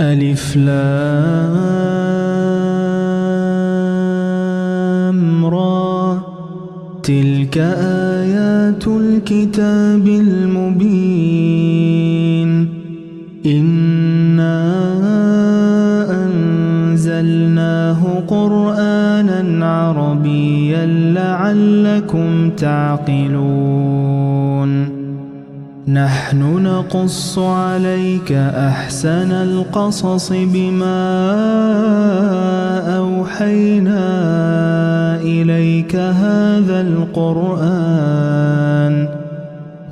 ألف لام را، تلك آيات الكتاب المبين. إنا أنزلناه قرآنا عربيا لعلكم تعقلون. نحن نقص عليك أحسن القصص بما أوحينا إليك هذا القرآن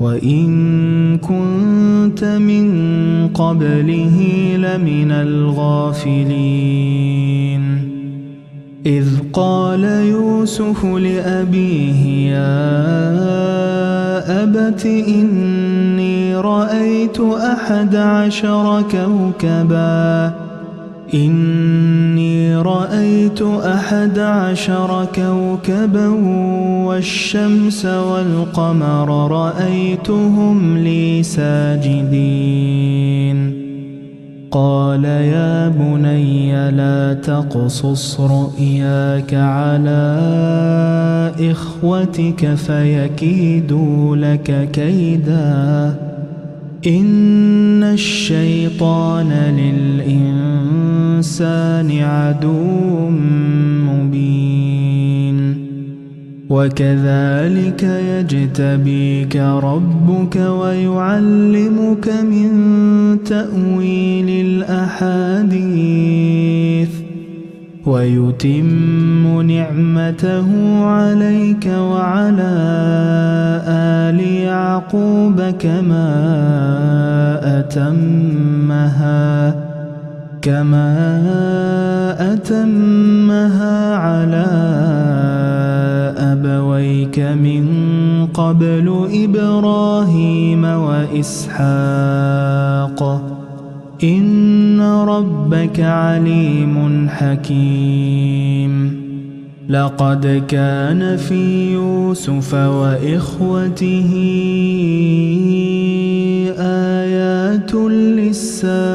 وإن كنت من قبله لمن الغافلين. إذ قال يوسف لأبيه يا أبت إني رأيت 11 كوكبا والشمس والقمر رأيتهم لي ساجدين. قال يا بني لا تقصص رؤياك على إخوتك فيكيدوا لك كيدا إن الشيطان للإنسان عدو مبين. وكذلك يجتبيك ربك ويعلمك من تأويل الأحاديث ويتم نعمته عليك وعلى آل يعقوب كما أتمها على أبويك من قبل إبراهيم وإسحاق إن ربك عليم حكيم. لقد كان في يوسف وإخوته آيات للسائلين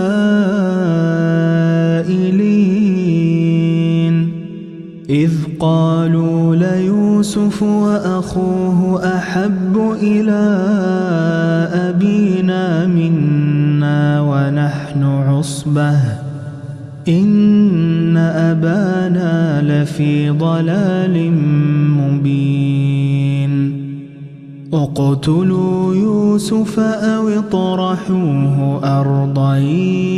إذ قالوا ليوسف وأخوه أحب إلى أبينا منا ونحن عصبة إن أبانا لفي ضلال مبين. اقتلوا يوسف أو اطرحوه أرضا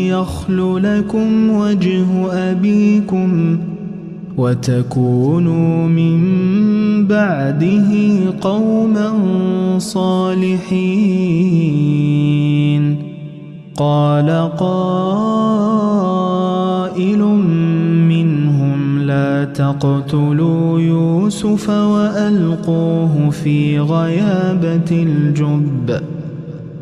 يخل لكم وجه أبيكم وتكونوا من بعده قوما صالحين. قال قائل منهم لا تقتلوا يوسف وألقوه في غيابة الجب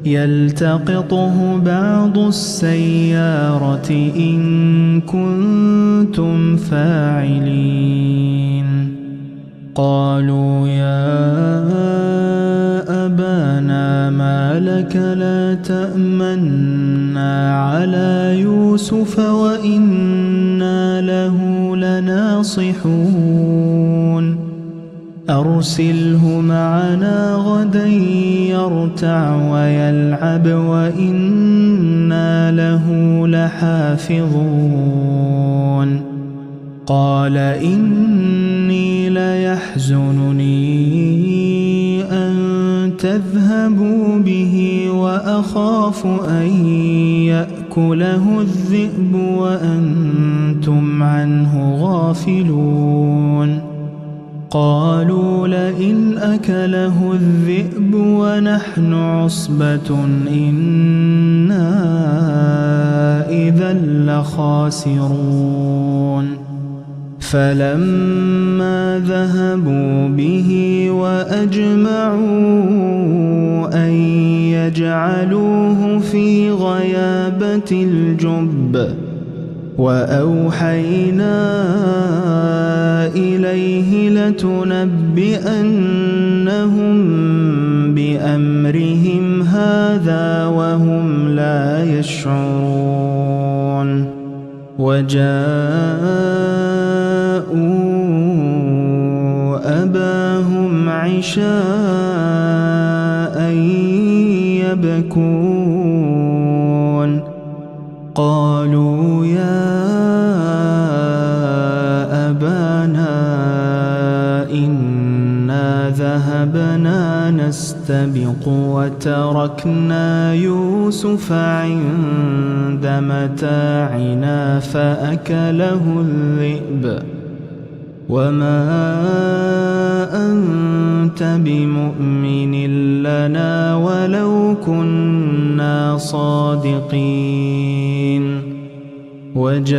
يلتقطه بعض السيارة إن كنتم فاعلين. قالوا يا أبانا ما لك لا تأمنا على يوسف وإنا له لناصحون. أرسله معنا غدا يرتع ويلعب وإنا له لحافظون. قال إني ليحزنني أن تذهبوا به وأخاف أن يأكله الذئب وأنتم عنه غافلون. قالوا لئن أكله الذئب ونحن عصبة إنا إذا لخاسرون. فلما ذهبوا به وأجمعوا أن يجعلوه في غيابة الجب وأوحينا إليه لتنبئنهم بأمرهم هذا وهم لا يشعرون. وجاءوا أباهم عشاء يبكون قالوا يا أبانا إنا ذهبنا نستبق وتركنا يوسف عند متاعنا فأكله الذئب وما أنت بمؤمن لنا ولو كنا صادقين وجاءوا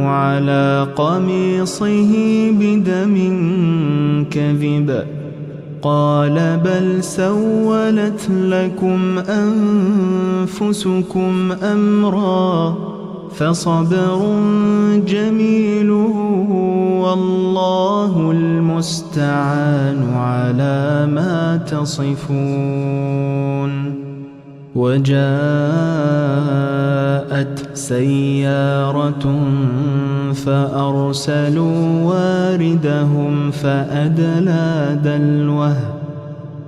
على قميصه بدم كذب قال بل سولت لكم أنفسكم أمرا فصبر جميل والله المستعان على ما تصفون وجاءت سيارة فأرسلوا واردهم فأدلى دلوه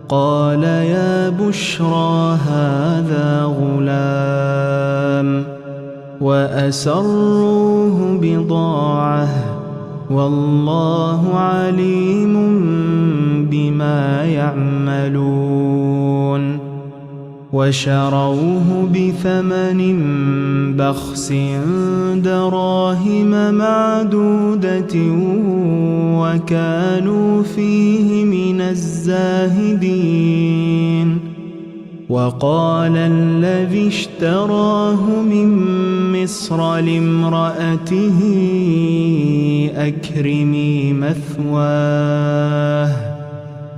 قال يا بشرى هذا غلام وأسروه بضاعة والله عليم بما يعملون وشروه بثمن بخس دراهم معدودة وكانوا فيه من الزاهدين وقال الذي اشتراه من مصر لامرأته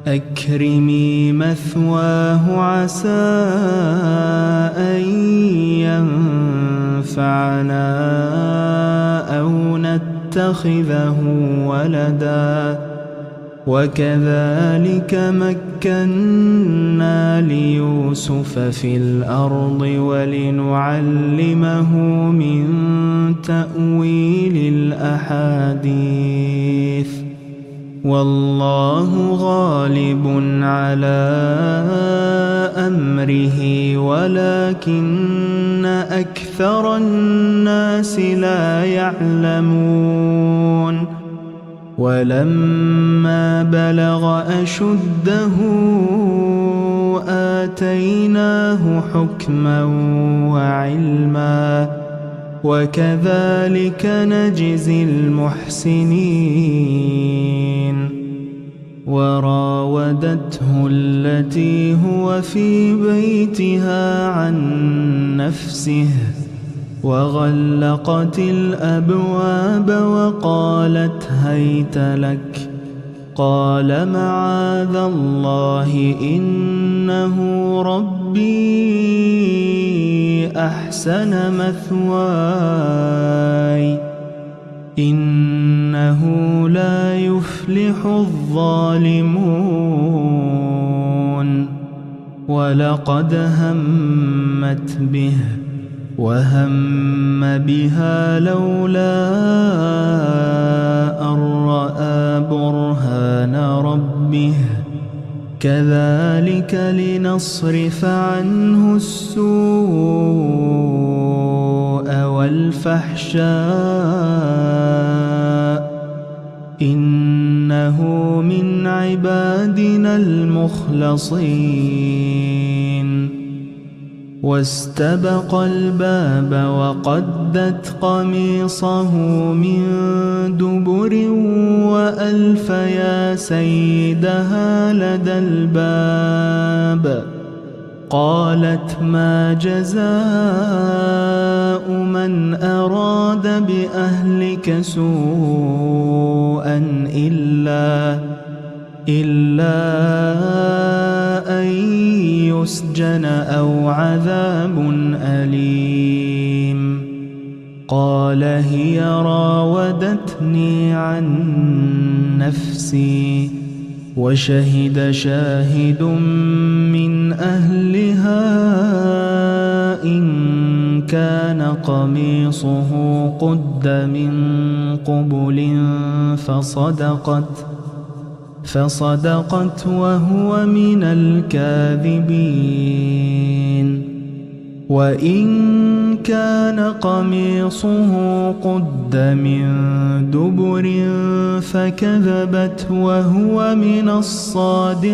أكرمي مثواه عسى أن ينفعنا أو نتخذه ولدا وكذلك مكنا ليوسف في الأرض ولنعلمه من تأويل الأحاديث والله غالب على أمره ولكن أكثر الناس لا يعلمون ولما بلغ أشده آتيناه حكما وعلما وكذلك نجزي المحسنين وراودته التي هو في بيتها عن نفسه وغلقت الأبواب وقالت هيت لك قال معاذ الله إنه ربي أحسن مثواي إنه لا يفلح الظالمون ولقد همت به وهم بها لولا أن رأى برهان ربه كذلك لنصرف عنه السوء والفحشاء إنه من عبادنا المخلصين واستبق الباب وقدت قميصه من دبر وألف يا سيدها لدى الباب قالت ما جزاء من أراد بأهلك سوءا إلا أن يسجن أو عذاب أليم قال هي راودتني عن نفسي وشهد شاهد من أهلها إن كان قميصه قد من قبل فصدقت وهو من الكاذبين وإن كان قميصه قد من دبر فكذبت وهو من الصادقين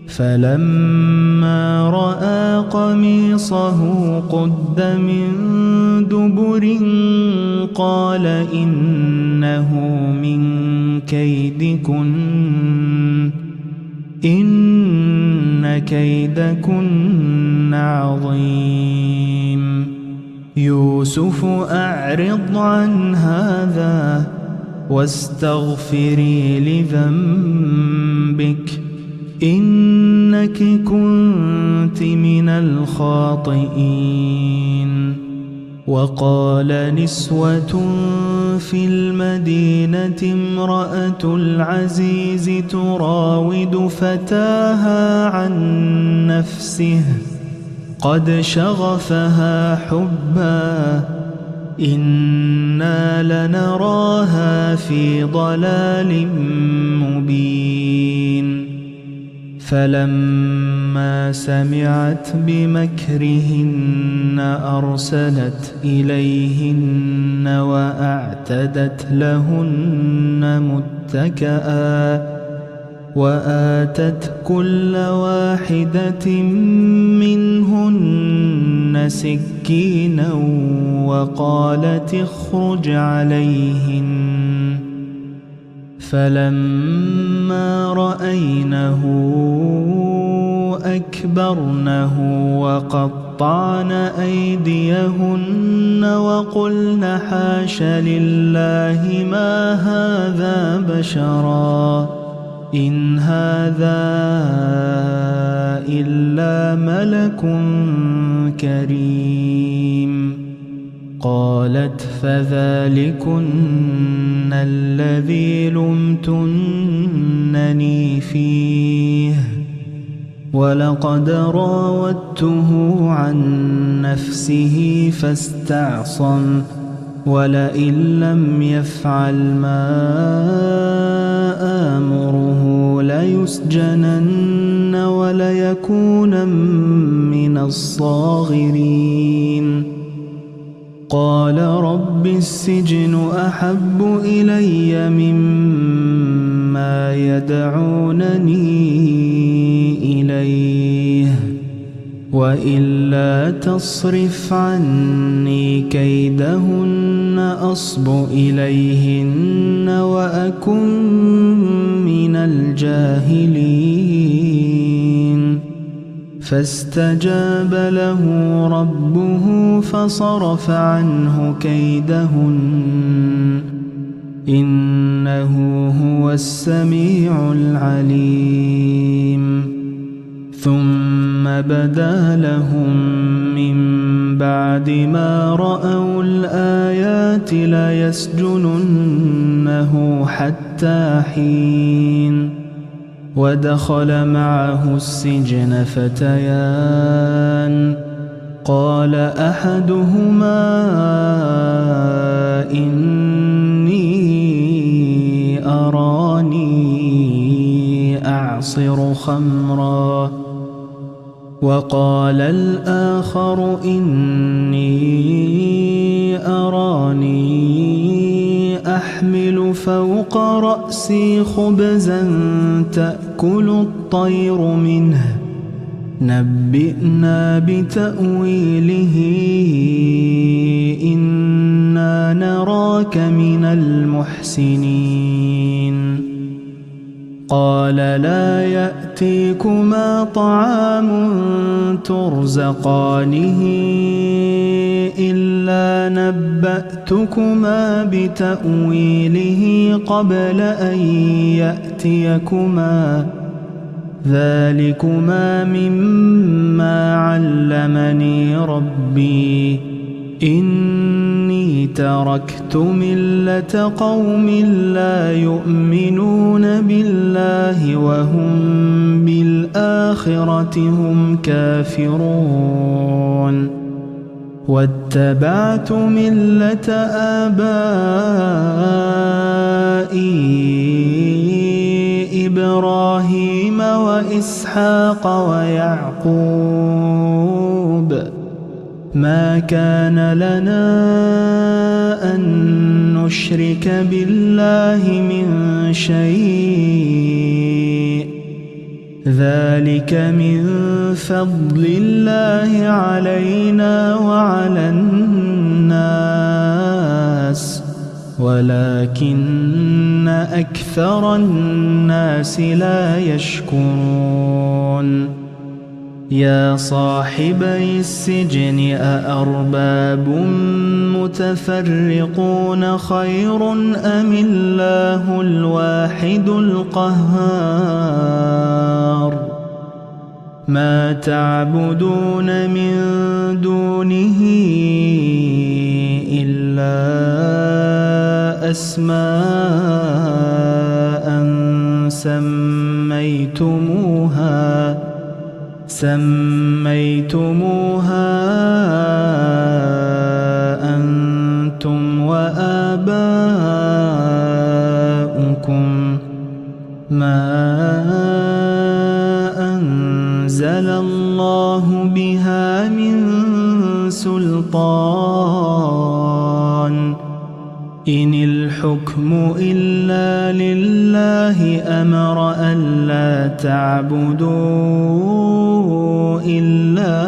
فلما رأى قميصه قد من دبر قال إنه من كيدكن إن كيدكن عظيم يوسف أعرض عن هذا واستغفري لذنبك إنك كنت من الخاطئين وقال نسوة في المدينة امرأة العزيز تراود فتاها عن نفسه قد شغفها حبا إنا لنراها في ضلال مبين فلما سمعت بمكرهن أرسلت إليهن وأعتدت لهن متكئا وآتت كل واحدة منهن سكينا وقالت اخرج عليهن فلما رأينه أكبرنه وقطعن أيديهن وقلن حاش لله ما هذا بشرا إن هذا إلا ملك كريم قالت فذلكن الذي لمتنني فيه ولقد راودته عن نفسه فاستعصم ولئن لم يفعل ما آمره ليسجنن وليكون من الصاغرين قال رب السجن أحب إلي مما يدعونني إليه وإلا تصرف عني كيدهن أصب إليهن وأكن من الجاهلين فاستجاب له ربه فصرف عنه كيدهن إنه هو السميع العليم ثم بدا لهم من بعد ما رأوا الآيات ليسجننه حتى حين ودخل معه السجن فتيان قال أحدهما إني أراني أعصر خمرا وقال الآخر إني أراني أحمل فوق رأسي خبزا تأكل الطير منه نبئنا بتأويله إنا نراك من المحسنين قال لا يأتيكما طعام ترزقانه إلا نبأتكما بتأويله قبل أن يأتيكما ذلكما مما علمني ربي إني تركت ملة قوم لا يؤمنون بالله وهم بالآخرة هم كافرون واتبعت ملة آبائي إبراهيم وإسحاق ويعقوب ما كان لنا أن نشرك بالله من شيء ذلك من فضل الله علينا وعلى الناس ولكن أكثر الناس لا يشكرون يا صاحبي السجن أأرباب متفرقون خير أم الله الواحد القهار ما تعبدون من دونه إلا أسماء سميتموها أنتم وآباؤكم ما أنزل الله بها من سلطان إن الحكم إلا لله أمر ألا تعبدوا إلا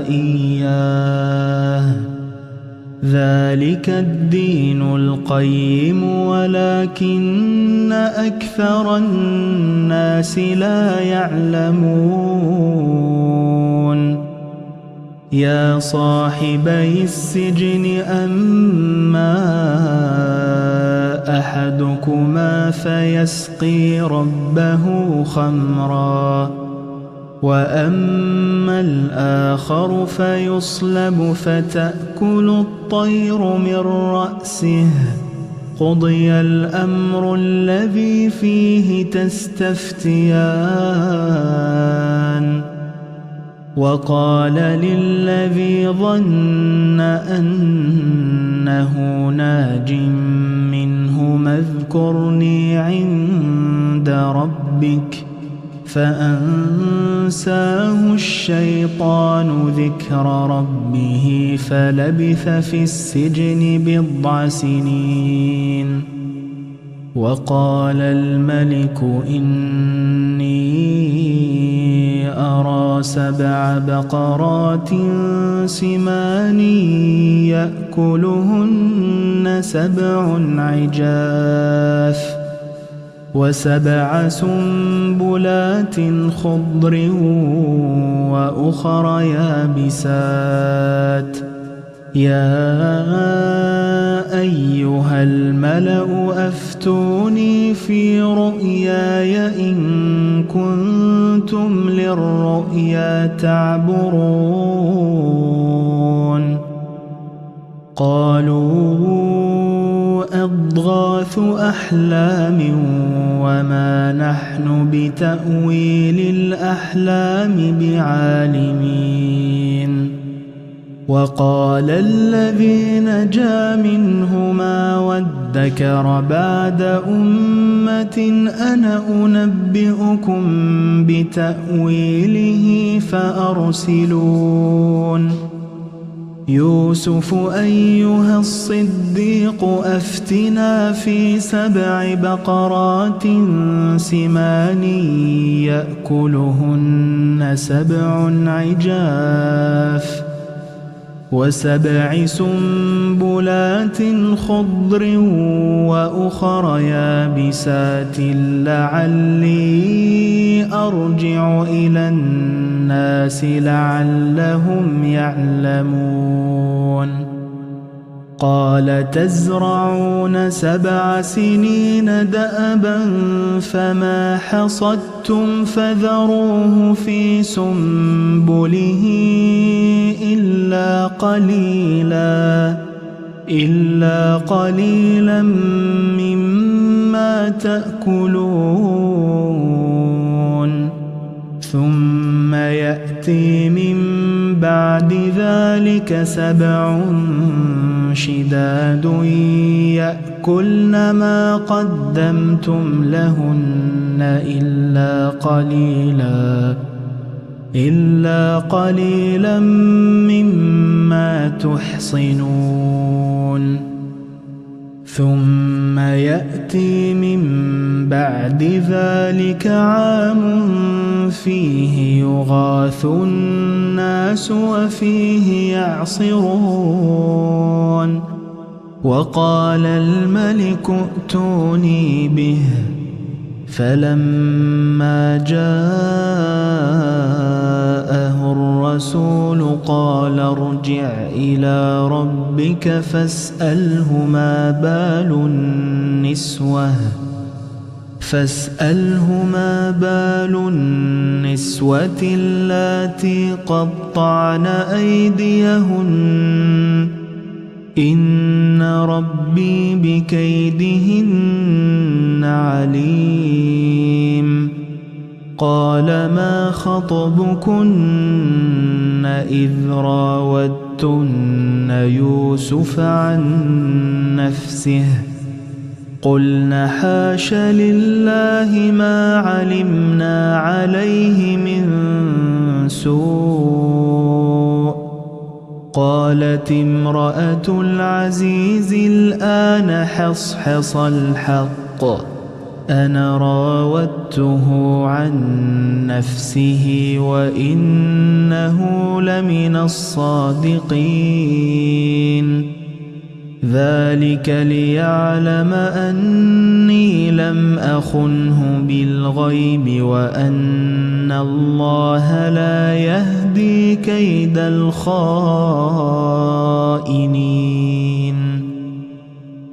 إياه ذلك الدين القيم ولكن أكثر الناس لا يعلمون يا صاحبي السجن أما أحدكما فيسقي ربه خمرا وأما الآخر فيصلب فتأكل الطير من رأسه قضي الأمر الذي فيه تستفتيان وقال للذي ظن أنه ناج منهما اذكرني عند ربك فأنساه الشيطان ذكر ربه فلبث في السجن 9 سنين وقال الملك إني أرى 7 بقرات سمان يأكلهن 7 عجاف و7 سنبلات خضر وأخر يابسات يا أيها الملأ أفتوني في رؤياي إن كنتم للرؤيا تعبرون قالوا أضغاث أحلام وما نحن بتأويل الأحلام بعالمين وقال الذي نجا منهما وادكر بعد أمة أنا أنبئكم بتأويله فأرسلون يوسف أيها الصديق أفتنا في 7 بقرات سمان يأكلهن 7 عجاف و7 سنبلات خضر وأخر يابسات لعلي أرجع إلى الناس لعلهم يعلمون قال تزرعون 7 سنين دأبا فما حصدتم فذروه في سنبله إلا قليلا مما تأكلون ثم يأتي من بعد ذلك 7 شداد يأكلن ما قدمتم لهن إلا قليلا مما تحصنون ثم يأتي من بعد ذلك عام فيه يغاث الناس وفيه يعصرون وقال الملك ائتوني به فلما جاءه الرسول قال ارجع إلى ربك فاسأله ما بال النسوة اللاتي قطعن أيديهن إن ربي بكيدهن عليم قال ما خطبكن إذ راودتن يوسف عن نفسه قلن حاش لله ما علمنا عليه من سوء قالت امرأة العزيز الآن حصحص الحق أنا راودته عن نفسه وإنه لمن الصادقين ذلك ليعلم أني لم أخنه بالغيب وأن الله لا يهدي كيد الخائنين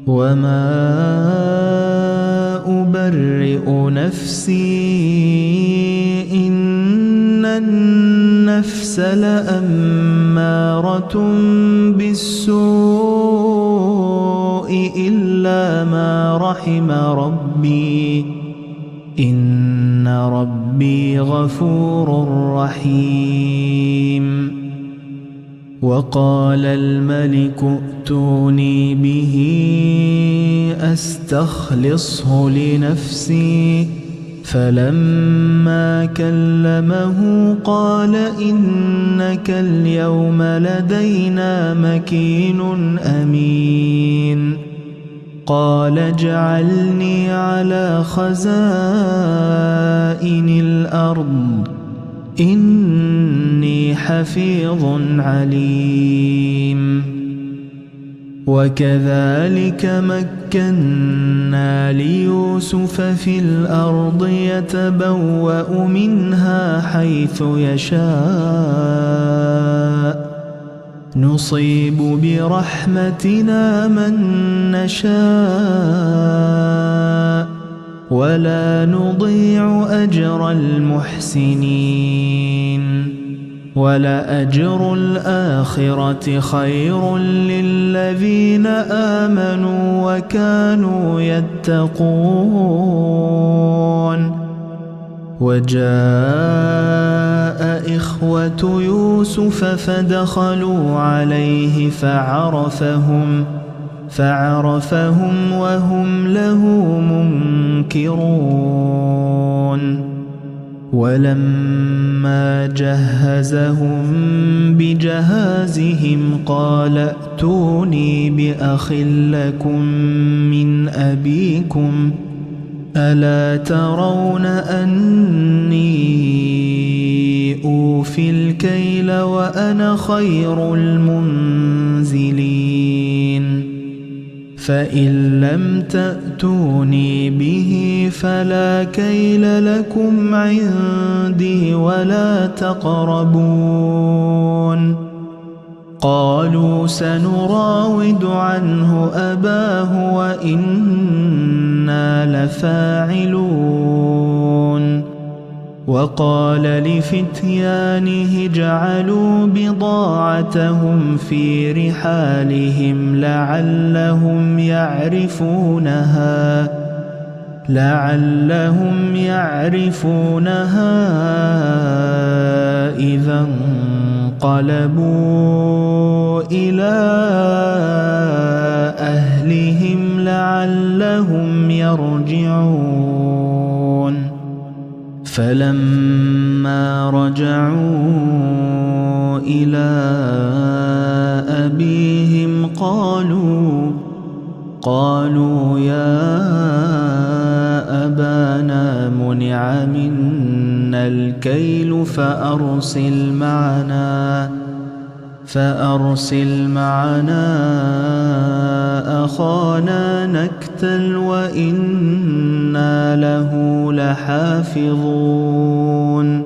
وما أبرئ نفسي إن النفس لأمارة بالسوء إلا ما رحم ربي إن ربي غفور رحيم وقال الملك ائتوني به أستخلصه لنفسي فلما كلمه قال إنك اليوم لدينا مكين أمين قال اجعلني على خزائن الأرض إني حفيظ عليم وكذلك مكنا ليوسف في الأرض يتبوأ منها حيث يشاء نصيب برحمتنا من نشاء ولا نضيع أجر المحسنين ولأجر الآخرة خير للذين آمنوا وكانوا يتقون وجاء إخوة يوسف فدخلوا عليه فعرفهم وهم له منكرون ولما جهزهم بجهازهم قال ائتوني بأخ لكم من أبيكم ألا ترون أني أوفي الكيل وأنا خير المنزلين فإن لم تأتوني به فلا كيل لكم عندي ولا تقربون قالوا سنراود عنه أباه وإنا لفاعلون وقال لفتيانه اجعلوا بضاعتهم في رحالهم لعلهم يعرفونها إذا انقلبوا إلى أهلهم لعلهم يرجعون فلما رجعوا إلى أبيهم قالوا يا أبانا منع منا الكيل فأرسل معنا أخانا نكتل وإنا له لحافظون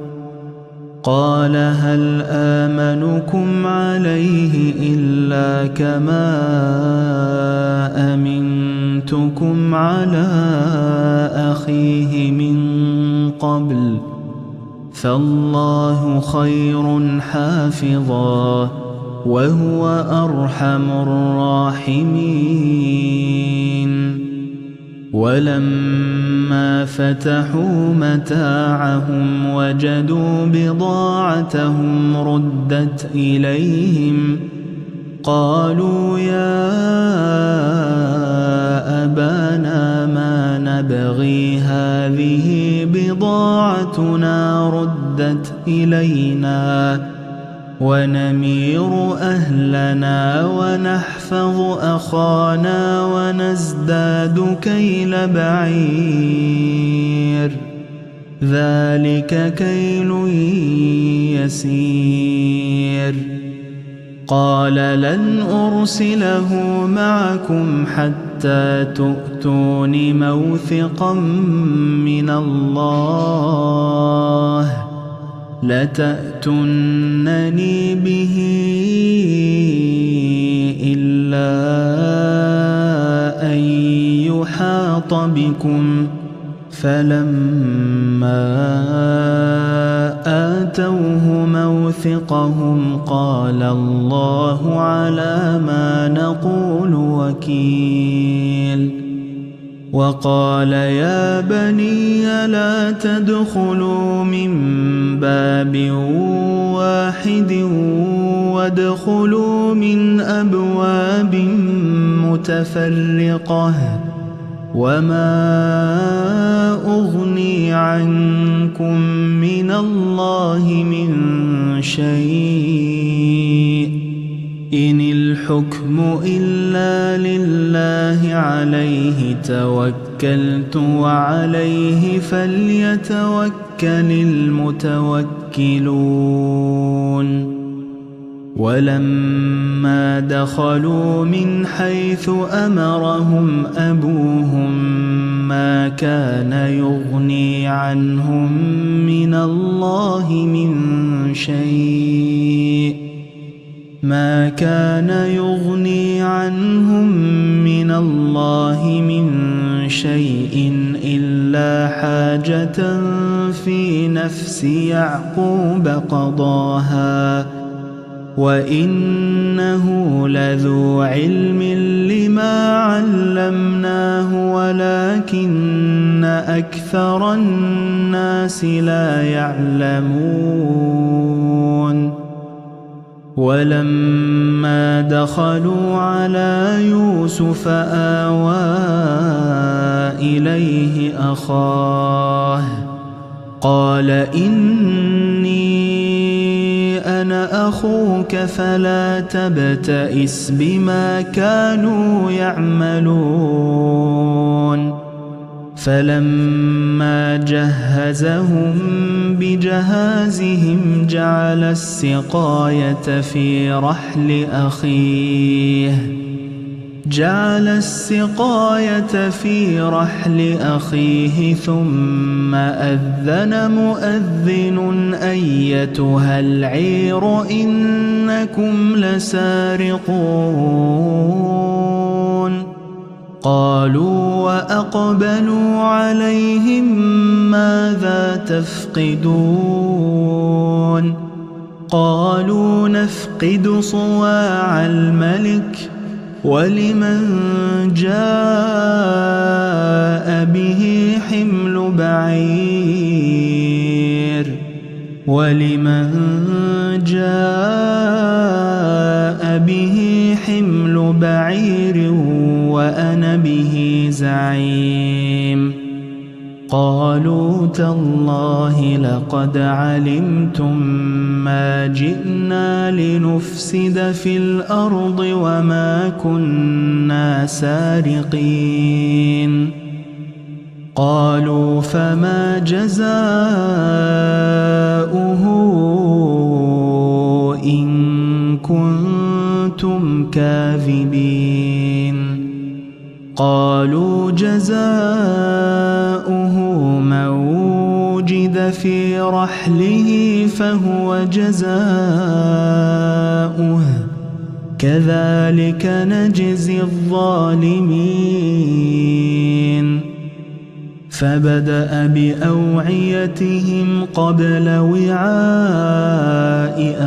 قال هل آمنكم عليه إلا كما أمنتكم على أخيه من قبل فالله خير حافظا وهو أرحم الراحمين ولما فتحوا متاعهم وجدوا بضاعتهم ردت إليهم قالوا يا أبانا ما نبغي هذه بضاعتنا ردت إلينا ونمير أهلنا ونحفظ أخانا ونزداد كيل بعير ذلك كيل يسير قال لن أرسله معكم حتى تؤتون موثقا من الله لتأتونني به إلا أن يحاط بكم فلما آتوه موثقهم قال الله على ما نقول وكيل وقال يا بني لا تدخلوا من باب واحد وادخلوا من أبواب متفرقة وما أغني عنكم من الله من شيء إن الحكم إلا لله عليه توكلت وعليه فليتوكل المتوكلون ولما دخلوا من حيث أمرهم أبوهم ما كان يغني عنهم من الله من شيء إلا حاجة في نفس يعقوب قضاها وإنه لذو علم لما علمناه ولكن أكثر الناس لا يعلمون ولما دخلوا على يوسف آوى إليه أخاه قال إني أنا أخوك فلا تبتئس بما كانوا يعملون فلما جهزهم بجهازهم جعل السقاية في رحل أخيه جعل السقاية في رحل أخيه ثم أذن مؤذن أيتها العير إنكم لسارقون قالوا وأقبلوا عليهم ماذا تفقدون قالوا نفقد صواع الملك ولمن جاء به حمل بعير وأنا به زعيم قالوا تالله لقد علمتم ما جئنا لنفسد في الأرض وما كنا سارقين قالوا فما جزاؤه إن كنتم كاذبين قالوا جزاؤه من وجد في رحله فهو جزاؤه كذلك نجزي الظالمين فبدأ بأوعيتهم قبل وعاء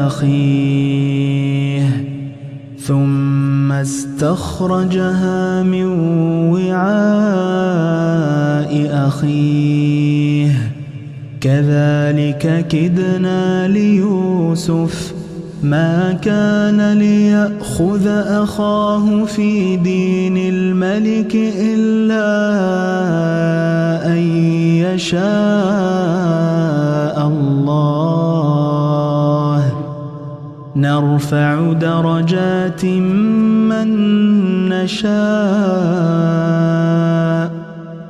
أخيه ثم استخرجها من وعاء أخيه كذلك كدنا ليوسف ما كان ليأخذ أخاه في دين الملك إلا أن يشاء الله نرفع درجات من نشاء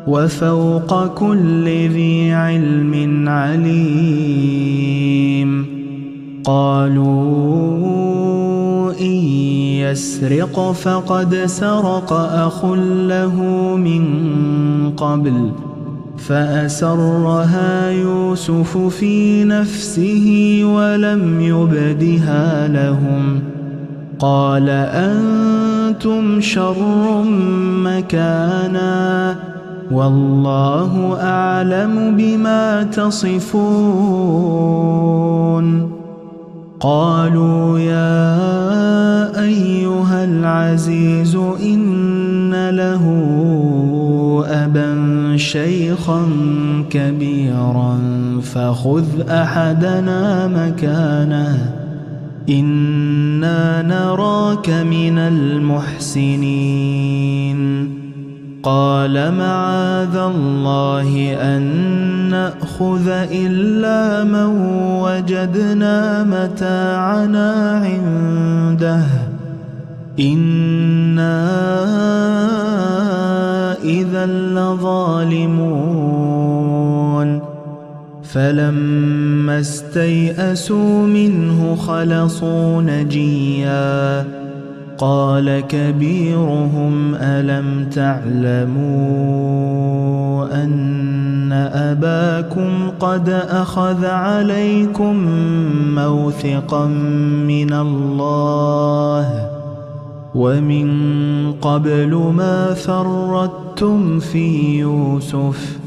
وفوق كل ذي علم عليم قالوا إن يسرق فقد سرق أخ له من قبل فأسرها يوسف في نفسه ولم يبدها لهم قال أنتم شر مكانا والله أعلم بما تصفون قالوا يا أيها العزيز إن له أبا شيخا كبيرا فخذ أحدنا مكانه إنا نراك من المحسنين قال معاذ الله أن نأخذ إلا من وجدنا متاعنا عنده إنا إذا لظالمون فلما استيئسوا منه خلصوا نجيا قال كبيرهم ألم تعلموا أن أباكم قد أخذ عليكم موثقا من الله ومن قبل ما فرطتم في يوسف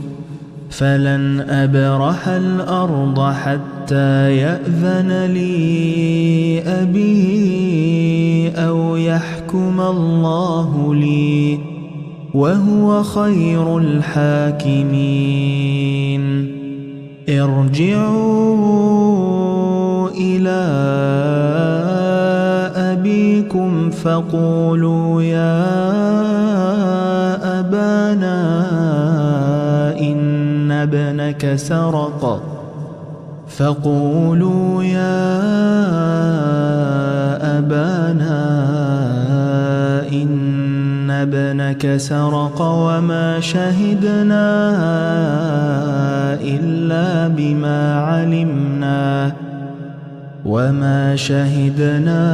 فلن أبرح الأرض حتى يأذن لي أبي أو يحكم الله لي وهو خير الحاكمين ارجعوا إلى أبيكم فقولوا يا أبانا إن ابنك سرق فقولوا يا أبانا إن ابنك سرق وما شهدنا إلا بما علمنا وما شهدنا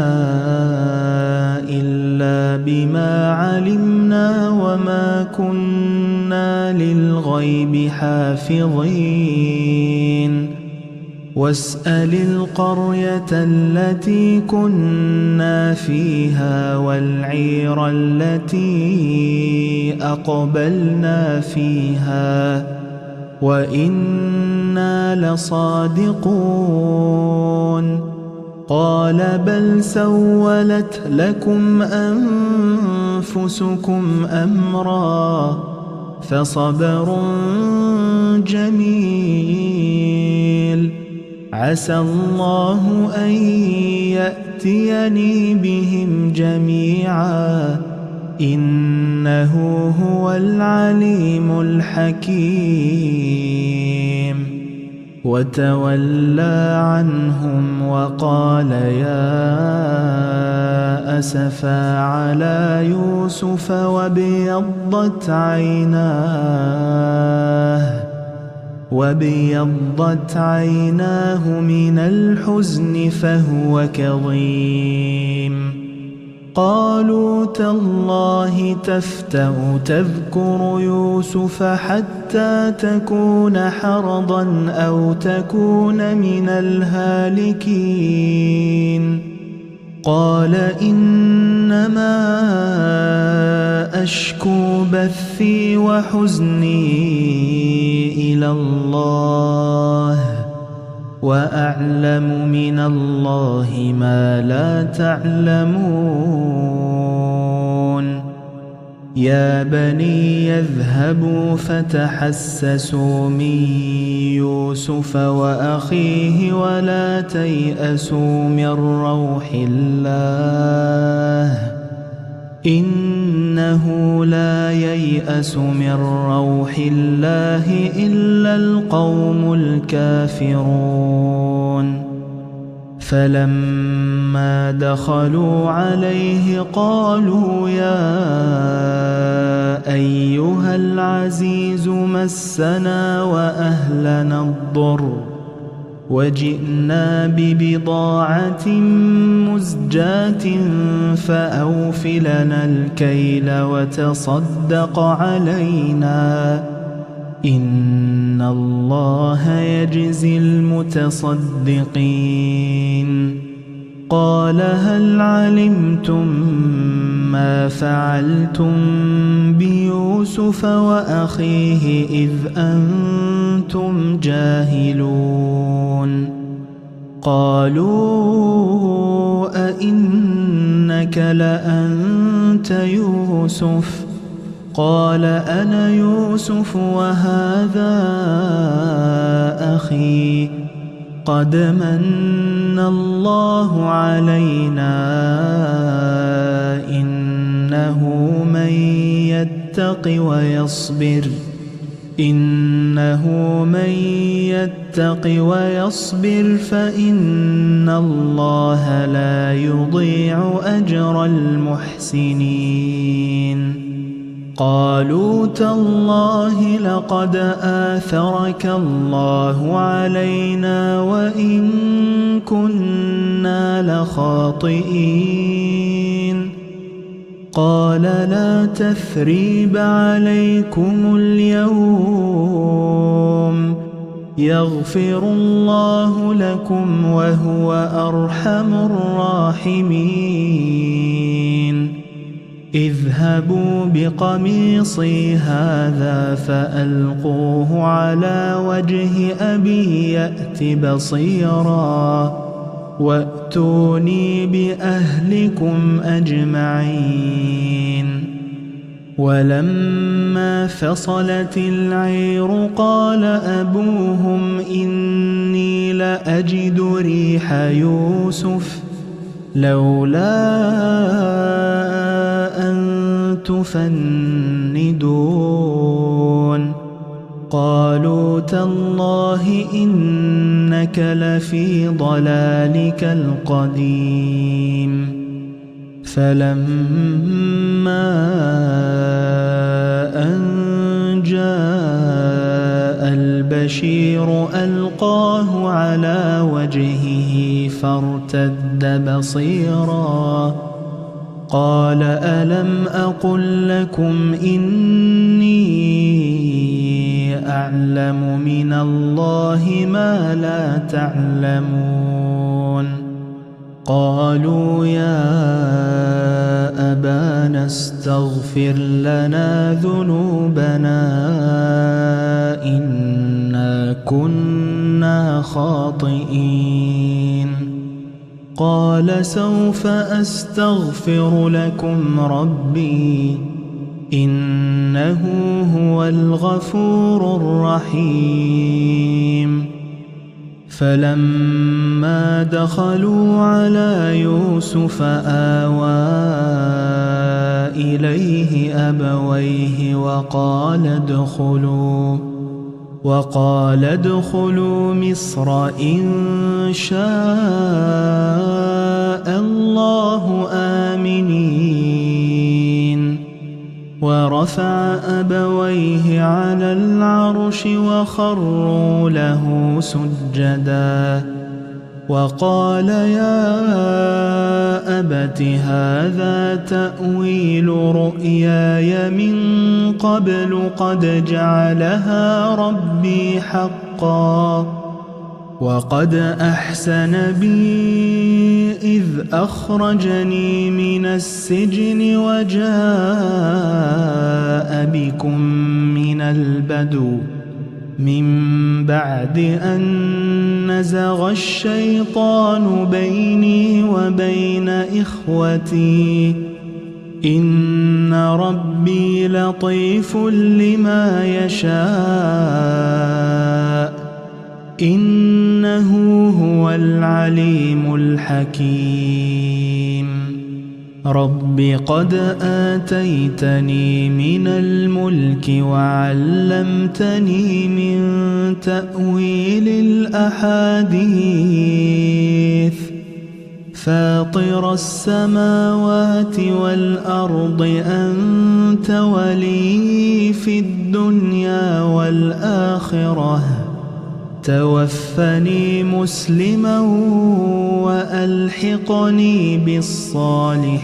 إلا بما علمنا وما كنا للغيب حافظين واسأل القرية التي كنا فيها والعير التي أقبلنا فيها وإنا لصادقون قال بل سولت لكم أنفسكم أمرا فصبر جميل عسى الله أن يأتيني بهم جميعا إنه هو العليم الحكيم وتولى عنهم وقال يا أسفا على يوسف وابيضت عيناه من الحزن فهو كظيم قالوا تالله تفتأ تذكر يوسف حتى تكون حرضا أو تكون من الهالكين قال إنما أشكو بثي وحزني إلى الله وأعلم من الله ما لا تعلمون يا بني يذهبوا فتحسسوا من يوسف وأخيه ولا تيأسوا من روح الله إنه لا ييأس من روح الله إلا القوم الكافرون فلما دخلوا عليه قالوا يا أيها العزيز مسنا وأهلنا الضر وجئنا ببضاعة مزجاة فأوف لنا الكيل وتصدق علينا إن الله يجزي المتصدقين قال هل علمتم ما فعلتم بيوسف وأخيه إذ أنتم جاهلون قالوا أئنك لأنت يوسف قال أنا يوسف وهذا أخي قد من الله علينا إنه من يتق ويصبر فإن الله لا يضيع أجر المحسنين قالوا تالله لقد آثرك الله علينا وإن كنا لخاطئين قال لا تثريب عليكم اليوم يغفر الله لكم وهو أرحم الراحمين اذهبوا بقميصي هذا فألقوه على وجه أبي يأت بصيرا وأتوني بأهلكم أجمعين ولما فصلت العير قال أبوهم إني لأجد ريح يوسف لولا أن تفندون قالوا تالله إنك لفي ضلالك القديم فلما أن جاء البشير ألقاه على وجهه فارتد بصيرا قال ألم أقل لكم إني أعلم من الله ما لا تعلمون قالوا يا أبانا استغفر لنا ذنوبنا إنا كنا خاطئين قال سوف أستغفر لكم ربي إنه هو الغفور الرحيم فلما دخلوا على يوسف آوى إليه أبويه وقال ادخلوا مصر إن شاء الله آمنين ورفع أبويه على العرش وخروا له سجدا وقال يا أبت هذا تأويل رؤياي من قبل قد جعلها ربي حقا وقد أحسن بي إذ أخرجني من السجن وجاء بكم من البدو من بعد أن نزغ الشيطان بيني وبين إخوتي إن ربي لطيف لما يشاء إنه هو العليم الحكيم رب قد آتيتني من الملك وعلمتني من تأويل الأحاديث فاطر السماوات والأرض أنت ولي في الدنيا والآخرة توفني مسلما وألحقني بالصالحين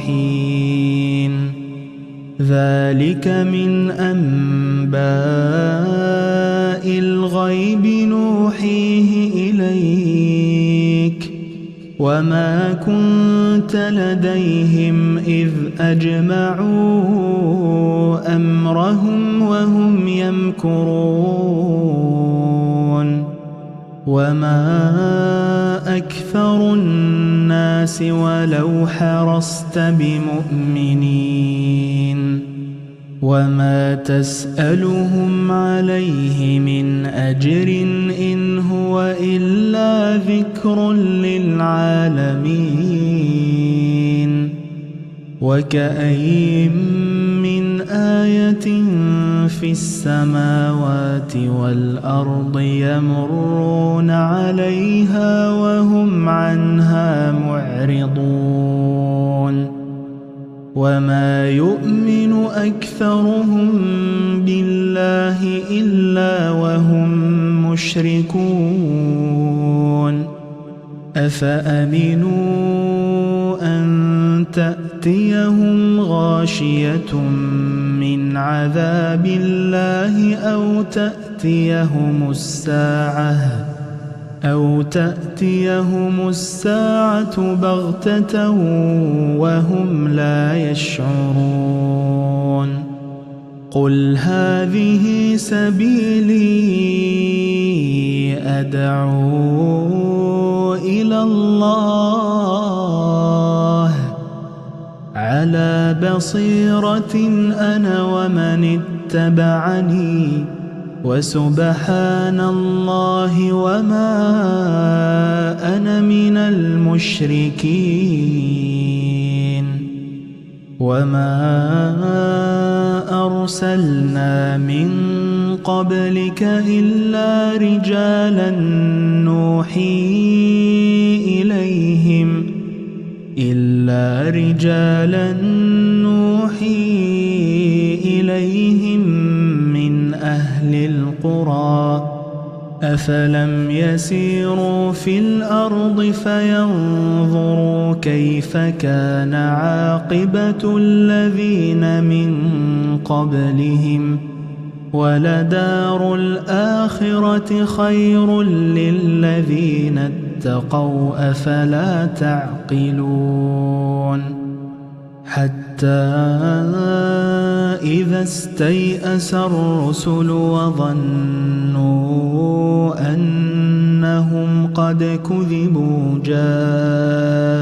ذلك من أنباء الغيب نوحيه إليك وما كنت لديهم إذ أجمعوا أمرهم وهم يمكرون وما أكثر الناس ولو حرصت بمؤمنين وما تسألهم عليه من أجر إن هو إلا ذكر للعالمين وكأين من آية في السماوات والأرض يمرون عليها وهم عنها معرضون وما يؤمن أكثرهم بالله إلا وهم مشركون أفأمنوا أن تأتيهم غاشية من عذاب الله أو تأتيهم الساعة بغتة وهم لا يشعرون قل هذه سبيلي أدعو إلى الله على بصيرة أنا ومن اتبعني وسبحان الله وما أنا من المشركين وما أرسلنا من قبلك إلا رجالا نوحي إليهم من أهل القرى أفلم يسيروا في الأرض فينظروا كيف كان عاقبة الذين من قبلهم ولدار الآخرة خير للذين اتقوا أفلا تعقلون حتى إذا استيأس الرسل وظنوا أنهم قد كذبوا جاءهم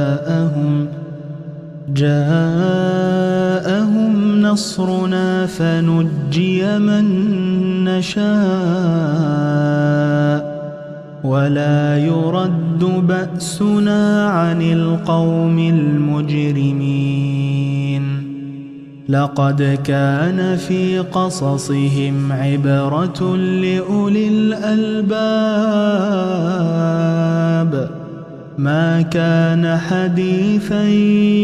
نصرنا فنجي من نشاء ولا يرد بأسنا عن القوم المجرمين لقد كان في قصصهم عبرة لأولي الألباب ما كان حديثا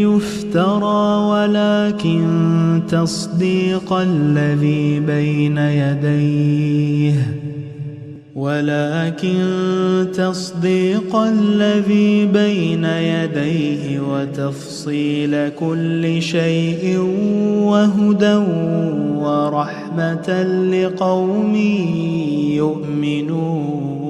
يفترى ولكن تصديق الذي بين يديه وتفصيل كل شيء وهدى ورحمة لقوم يؤمنون